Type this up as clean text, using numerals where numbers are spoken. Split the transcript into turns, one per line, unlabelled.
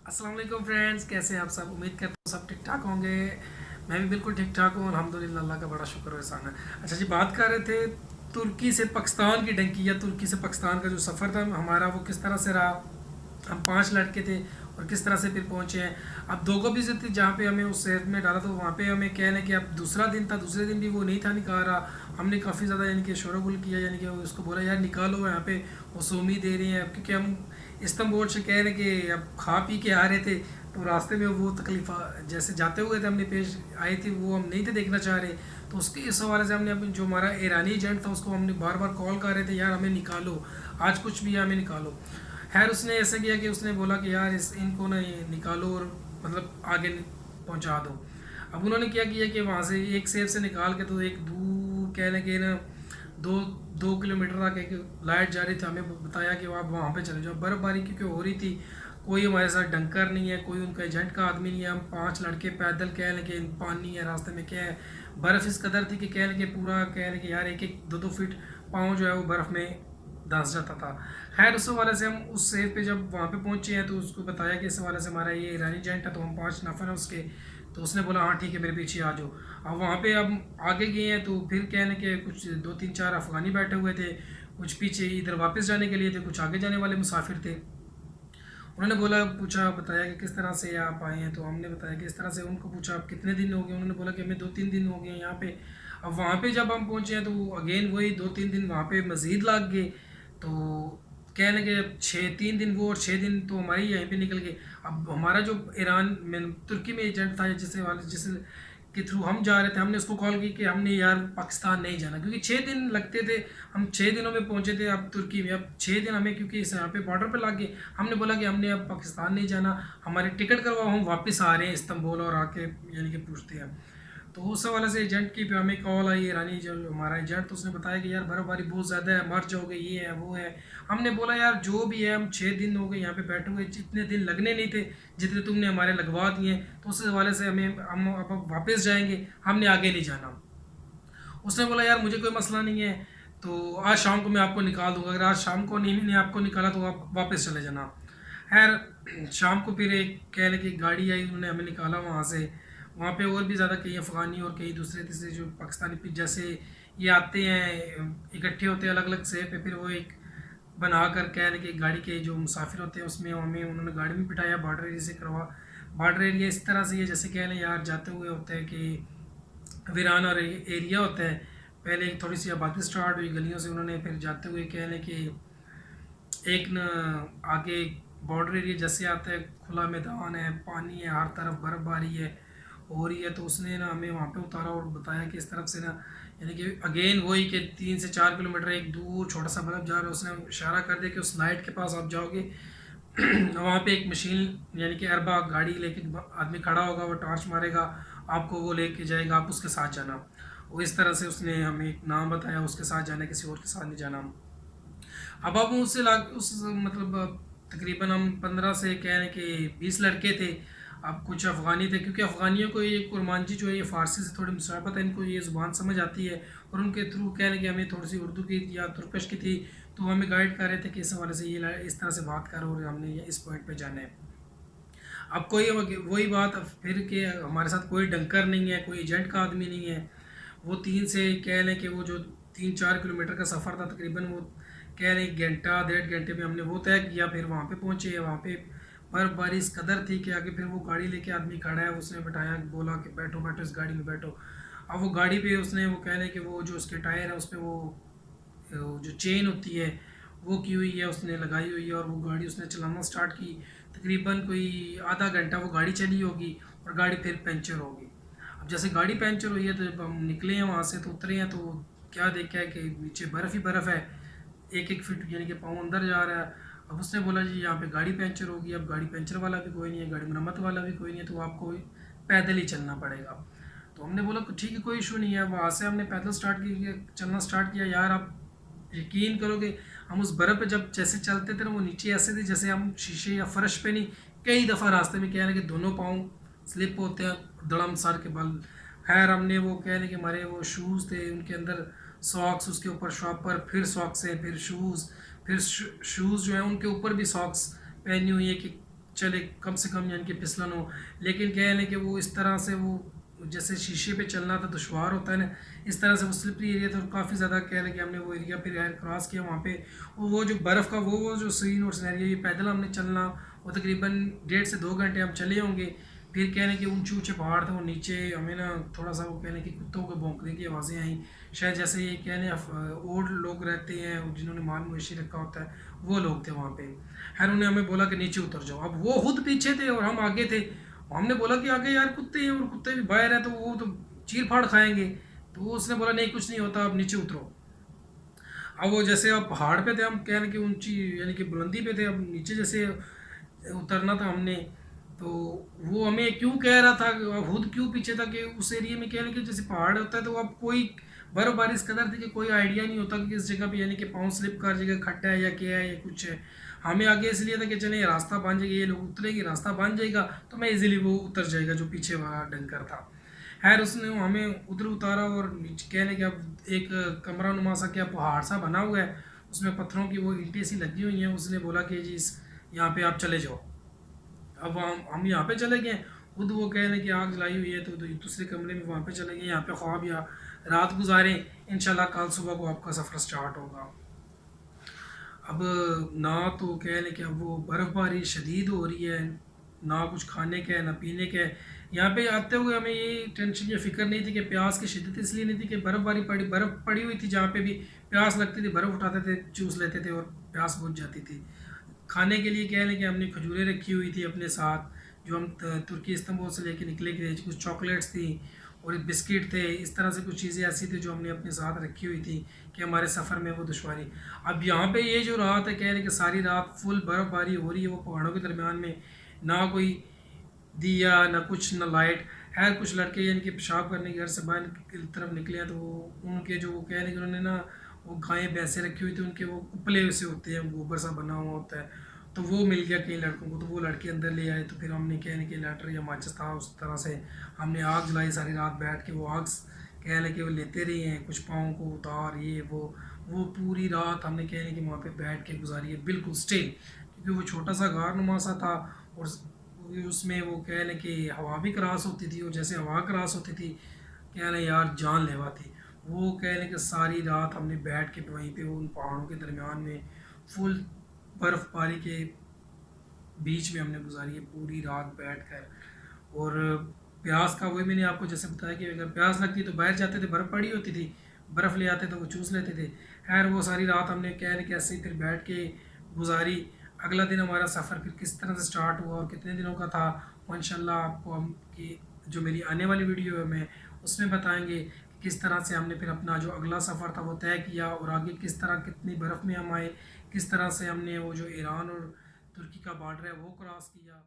अस्सलाम वालेकुम फ्रेंड्स, कैसे हैं आप सब। उम्मीद करता हूँ सब ठीक ठाक होंगे। मैं भी बिल्कुल ठीक ठाक हूँ, अल्हम्दुलिल्लाह। अल्लाह का बड़ा शुक्र और एहसान है। अच्छा जी, बात कर रहे थे तुर्की से पाकिस्तान की डंकी, या तुर्की से पाकिस्तान का जो सफ़र था हमारा, वो किस तरह से रहा। हम 5 लड़के थे और किस तरह से फिर पहुँचे हैं। अब दो को भी थी जहाँ पे हमें उस शहर में डाला, तो वहाँ पे हमें कह रहे कि अब दूसरा दिन था, दूसरे दिन भी वो नहीं था निकाल रहा। हमने काफ़ी ज़्यादा यानी कि शोरगुल किया, यानी कि उसको बोला यार निकालो यहाँ पे। वो सोमी दे रही हैं, क्योंकि हम इस्तंबुल से कह रहे कि अब खा पी के आ रहे थे, तो रास्ते में वो तकलीफ़ जैसे जाते हुए थे हमने पेश आए थे, वो हम नहीं थे देखना चाह रहे। तो उसके इस हवाले से हमने अपनी जो हमारा ईरानी एजेंट था उसको हमने बार बार कॉल कर रहे थे, यार हमें निकालो, आज कुछ भी है, हमें निकालो। खैर उसने ऐसा किया कि उसने बोला कि यार इनको ना ये निकालो और मतलब आगे पहुंचा दो। अब उन्होंने क्या किया कि वहाँ से एक सेब से निकाल के तो एक दूर कह लें कि ना दो 2 किलोमीटर तक एक लाइट जा रही थी, हमें बताया कि आप वहाँ पे चले जाओ। बर्फ़बारी क्योंकि हो रही थी, कोई हमारे साथ डंकर नहीं है, कोई उनका एजेंट का आदमी नहीं है। हम 5 लड़के पैदल कह लें कि पानी है रास्ते में, क्या है बर्फ़ इस कदर थी कि कह लें कि पूरा कह लें कि यार एक एक 2-2 फीट पाँव जो है वो बर्फ़ में धंस जाता था। खैर उस हवाले से हम उस सेफ पे जब वहाँ पे पहुँचे हैं तो उसको बताया कि इस हवाले से हमारा ये ईरानी एजेंट है, तो हम 5 नफर हैं उसके। तो उसने बोला हाँ ठीक है, मेरे पीछे आ जाओ। अब वहाँ पे अब आगे गए हैं तो फिर कहने के कुछ 2-3-4 अफ़गानी बैठे हुए थे, कुछ पीछे इधर वापस जाने के लिए थे, कुछ आगे जाने वाले मुसाफिर थे। उन्होंने बोला पूछा बताया कि किस तरह से आप आए हैं, तो हमने बताया कि इस तरह से। उनको पूछा आप कितने दिन हो गए, उन्होंने बोला कि हमें 2-3 दिन हो गए हैं यहाँ पे। अब वहाँ पे जब हम पहुँचे हैं तो अगेन वही 2-3 दिन वहाँ पे मज़ीद लग गए। तो कह लगे अब 6-3 दिन वो और 6 दिन तो हमारे यहीं पे निकल गए। अब हमारा जो ईरान में तुर्की में एजेंट था, जिस के थ्रू हम जा रहे थे, हमने उसको कॉल की कि हमने यार पाकिस्तान नहीं जाना, क्योंकि 6 दिन लगते थे। हम 6 दिनों में पहुंचे थे अब तुर्की में। अब 6 दिन हमें क्योंकि इस यहाँ पे बॉर्डर पे लग गए, हमने बोला कि हमने अब पाकिस्तान नहीं जाना, हमारी टिकट करवाओ, हम वापस आ रहे हैं इस्तंबुल और आके यानी कि पूछते हैं। तो उस हवाले से एजेंट की पे हमें कॉल आई, ईरानी जो हमारा एजेंट, तो उसने बताया कि यार बर्फ़बारी बहुत ज़्यादा है, मर जाओगे, ये है वो है। हमने बोला यार जो भी है, हम 6 दिन हो गए यहाँ पे बैठे हुए, जितने दिन लगने नहीं थे जितने तुमने हमारे लगवा दिए, तो उस हवाले से हम अब वापस जाएंगे, हमने आगे नहीं जाना। उसने बोला यार मुझे कोई मसला नहीं है, तो आज शाम को मैं आपको निकाल दूंगा, अगर आज शाम को नहीं मैंने आपको निकाला तो आप वापस चले जाना। खैर शाम को फिर एक कह लें कि गाड़ी आई, उन्होंने हमें निकाला वहाँ से। वहाँ पे और भी ज़्यादा कई अफ़गानी और कई दूसरे तीसरे जो पाकिस्तानी जैसे ये आते हैं, इकट्ठे होते हैं अलग अलग से पे, फिर वो एक बना कर कह लें कि गाड़ी के जो मुसाफिर होते हैं उसमें हमें उन्होंने गाड़ी में बिठाया, बॉर्डर एरिया से करवा। बॉर्डर एरिया इस तरह से ये जैसे कह लें यार जाते हुए होते हैं कि वीरान और एरिया होता है। पहले एक थोड़ी सी आबादी स्टार्ट हुई गलियों से, उन्होंने फिर जाते हुए कह लें कि एक न आगे बॉर्डर एरिया जैसे आता है, खुला मैदान है, पानी है, हर तरफ बर्फबारी है हो रही है। तो उसने ना हमें वहाँ पे उतारा और बताया कि इस तरफ से ना यानी कि अगेन वही कि 3 से 4 किलोमीटर एक दूर छोटा सा बर्फ जा रहा है। उसने इशारा कर दिया कि उस लाइट के पास आप जाओगे, वहाँ पे एक मशीन यानी कि अरबा गाड़ी लेके आदमी खड़ा होगा, वो टॉर्च मारेगा, आपको वो लेके जाएगा, आप उसके साथ जाना। वो इस तरह से उसने हमें एक नाम बताया, उसके साथ जाना, किसी और के साथ नहीं जाना। अब हम उससे लाग उस मतलब तकरीबन हम 15 से कह रहे कि 20 लड़के थे। अब कुछ अफ़गानी थे, क्योंकि अफ़गानियों को ये कुरमांजी जो है ये फ़ारसी से थोड़ी मुशाबत है, इनको ये ज़ुबान समझ आती है। और उनके थ्रू कह रहे कि हमें थोड़ी सी उर्दू की या तुर्कश की थी, तो वो हमें गाइड कर रहे थे कि इस हवाले से ये इस तरह से बात करो और हमने ये इस पॉइंट पे जाना है। अब कोई वही बात फिर कि हमारे साथ कोई डंकर नहीं है, कोई एजेंट का आदमी नहीं है। वो 3 से कह लें कि वो जो 3-4 किलोमीटर का सफ़र था तकरीबन, वो कह लें 1-1.5 घंटे में हमने वो तय किया। फिर वहाँ पे पहुँचे, वहाँ पे बर्फ़बारी इस कदर थी कि आगे फिर वो गाड़ी लेके आदमी खड़ा है, उसने बिठाया, बोला कि बैठो बैठो इस गाड़ी में बैठो। अब वो गाड़ी पे उसने वो कह लें कि वो जो उसके टायर है उस पर वो जो चेन होती है वो की हुई है, उसने लगाई हुई है, और वो गाड़ी उसने चलाना स्टार्ट की। तकरीबन कोई आधा घंटा वो गाड़ी चली होगी और गाड़ी फिर पंचर होगी। अब जैसे गाड़ी पंचर हुई है तो जब हम निकले हैं वहाँ से तो उतरे हैं, तो क्या देखा है कि नीचे बर्फ़ ही बर्फ़ है, एक एक फिट यानी कि पाँव अंदर जा रहा है। अब उसने बोला जी यहाँ पे गाड़ी पंचर होगी, अब गाड़ी पंचर वाला भी कोई नहीं है, गाड़ी मरम्मत वाला भी कोई नहीं है, तो आपको पैदल ही चलना पड़ेगा। तो हमने बोला ठीक है कोई इशू नहीं है। वहाँ से हमने पैदल स्टार्ट किया, चलना स्टार्ट किया। यार आप यकीन करोगे, हम उस बर्फ़ पे जब जैसे चलते थे ना, वो नीचे ऐसे थे जैसे हम शीशे या फर्श पे नहीं, कई दफ़ा रास्ते में क्या है कि दोनों पाँव स्लिप होते हैं धड़म सर के बल। खैर हमने वो कह रहे कि हमारे वो शूज़ थे, उनके अंदर सॉक्स, उसके ऊपर शॉपर, फिर सॉक्स है, फिर शूज़, फिर शूज़ जो है उनके ऊपर भी सॉक्स पहनी हुई है कि चले, कम से कम यानी कि फिसलन हो। लेकिन क्या है ना कि वो इस तरह से वो जैसे शीशे पे चलना तो दुशवार होता है ना, इस तरह से वो स्लिपरी एरिया था और काफ़ी ज़्यादा कह रहे कि हमने वो एरिया फिर क्रॉस किया वहाँ पे। वो जो बर्फ़ का वो जो सीन और सिनेरियो, ये पैदल हमने चलना, वो तकरीबन 1.5 से 2 घंटे हम चले होंगे। फिर कहने कि ऊंचे ऊंचे पहाड़ थे, वो नीचे हमें ना थोड़ा सा वो कहने कि कुत्तों के भौंकने की आवाज़ें आई, शायद जैसे ये कहने और लोग रहते हैं जिन्होंने माल मवेशी रखा होता है, वो लोग थे वहाँ पे। खैर उन्हें हमें बोला कि नीचे उतर जाओ। अब वो खुद पीछे थे और हम आगे थे। हमने बोला कि आगे यार कुत्ते हैं और कुत्ते भी बाहर हैं तो वो तो चीर फाड़ खाएंगे। तो उसने बोला नहीं कुछ नहीं होता, अब नीचे उतरो। अब वो जैसे अब पहाड़ पे थे, हम कह रहे कि ऊंची यानी कि बुलंदी पे थे, अब नीचे जैसे उतरना था हमने। तो वो हमें क्यों कह रहा था, खुद क्यों पीछे था कि उस एरिया में कह रहे कि जैसे पहाड़ होता है तो अब कोई बर्फबारी इस कदर थी कि कोई आइडिया नहीं होता कि किस जगह पे यानी कि पाँव स्लिप कर जगह खड्डा है या क्या है या कुछ है। हमें आगे इसलिए था कि चले ये रास्ता बन जाएगा, ये लोग उतरेंगे, रास्ता बन जाएगा तो मैं इजीली वो उतर जाएगा जो पीछे वाला डंकर था। खैर उसने हमें उधर उतारा और नीचे कहने कि अब एक कमरा नुमा सा क्या पहाड़ सा बना हुआ है, उसमें पत्थरों की वो ईंटें सी लगी हुई हैं। उसने बोला कि जी इस यहाँ पे आप चले जाओ। अब हम यहाँ पे चले गए। खुद वो कह रहे कि आग जलाई हुई है तो दूसरे कमरे में वहाँ पे चले गए, यहाँ पे ख्वाब या रात गुजारें, इंशाल्लाह कल सुबह को आपका सफ़र स्टार्ट होगा। अब ना तो कह लें कि अब वो बर्फ़बारी शदीद हो रही है, ना कुछ खाने का है ना पीने का है। यहाँ पे आते हुए हमें ये टेंशन या फ़िक्र नहीं थी कि प्यास की शिद्दत इसलिए नहीं थी कि बर्फ़ पड़ी हुई थी, जहाँ पे भी प्यास लगती थी बर्फ़ उठाते थे, चूस लेते थे और प्यास बुझ जाती थी। खाने के लिए कह लें कि हमने खजूरें रखी हुई थी अपने साथ, जो हम तुर्की इस्तांबुल से लेके निकले थे। कुछ चॉकलेट्स थी और एक बिस्किट थे, इस तरह से कुछ चीज़ें ऐसी थी जो हमने अपने साथ रखी हुई थी कि हमारे सफ़र में वो दुश्वारी। अब यहाँ पे ये जो रात है कह रहे कि सारी रात फुल बर्फ़बारी हो रही है वो पहाड़ों के दरमियान में, ना कोई दिया ना कुछ ना लाइट। खैर कुछ लड़के यानी कि पेशाब करने के घर से बाहर की तरफ निकले हैं तो वो उनके जो वो कह रहे कि उन्होंने ना वो गायें भैंसें रखी हुई थी, उनके वो उपले से होते हैं, गोबर सा बना हुआ होता है, तो वो मिल गया कई लड़कों को। तो वो लड़के अंदर ले आए, तो फिर हमने कहने कि लाइटर या माचिस था उस तरह से हमने आग जलाई सारी रात बैठ के। वो आग कह लें कि वो लेते रहे हैं, कुछ पाँव को उतार ये वो पूरी रात हमने कह लें कि वहाँ पे बैठ के गुजारी है बिल्कुल स्टिल, क्योंकि वो छोटा सा गार नुमा सा था और उसमें वो कह लें कि हवा भी क्रॉस होती थी और जैसे हवा क्रॉस होती थी कह लें यार जानलेवा थी। वो कह लें कि सारी रात हमने बैठ के वहीं पे उन पहाड़ों के दरमियान में फुल बर्फ़बारी के बीच में हमने गुजारी है पूरी रात बैठ कर। और प्यास का वही मैंने आपको जैसे बताया कि अगर प्यास लगती तो बाहर जाते थे, बर्फ़ पड़ी होती थी, बर्फ़ ले आते तो वो चूस लेते थे। खैर वो सारी रात हमने कह रहे कि ऐसे ही फिर बैठ के गुजारी। अगला दिन हमारा सफ़र फिर किस तरह से स्टार्ट हुआ और कितने दिनों का था, वो इंशाल्लाह आपको हम की जो मेरी आने वाली वीडियो है मैं उसमें बताएंगे कि किस तरह से हमने फिर अपना जो अगला सफ़र था वो तय किया और आगे किस तरह कितनी बर्फ़ में हम आए, किस तरह से हमने वो जो ईरान और तुर्की का बॉर्डर है वो क्रॉस किया।